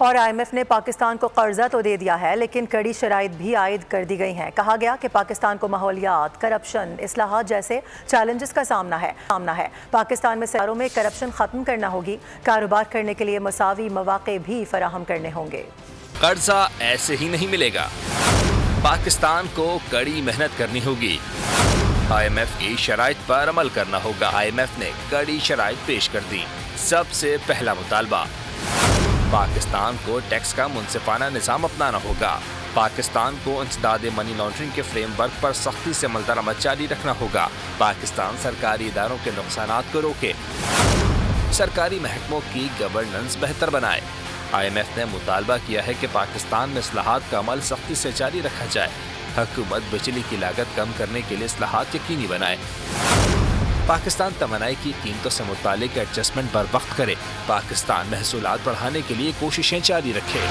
اور IMF نے پاکستان کو قرضہ تو دے دیا ہے لیکن کڑی شرائط بھی عائد کر دی گئی ہیں۔ کہا گیا کہ پاکستان کو ماحولیات، کرپشن، اصلاحات جیسے چیلنجز کا سامنا ہے۔ پاکستان میں سیاروں میں کرپشن ختم کرنا ہوگی، کاروبار کرنے کے لیے مساوی مواقع بھی فراہم کرنے ہوں گے۔ قرضہ ایسے ہی نہیں ملے گا، پاکستان کو کڑی محنت کرنی ہوگی، IMF کی شرائط پر عمل کرنا ہوگا۔ IMF نے کڑی شرائط پیش کر دی۔ سب سے پہلا مطالبہ، پاکستان کو ٹیکس کا منصفانہ نظام اپنانا ہوگا۔ پاکستان کو انسداد منی لانڈرنگ کے فریم ورک پر سختی سے عمل درآمد جاری رکھنا ہوگا۔ پاکستان سرکاری اداروں کے نقصانات کو روکے، سرکاری محکموں کی گورننس بہتر بنائے۔ IMF نے مطالبہ کیا ہے کہ پاکستان میں اصلاحات کا عمل سختی سے جاری رکھا جائے۔ حکومت بجلی کی لاگت کم کرنے کے لیے اصلاحات یقینی بنائے۔ پاکستان توانائی کی قیمتوں سے متعلق ایڈجسٹمنٹ بر وقت کرے۔ پاکستان محصولات بڑھانے کے لیے کوششیں جاری رکھے۔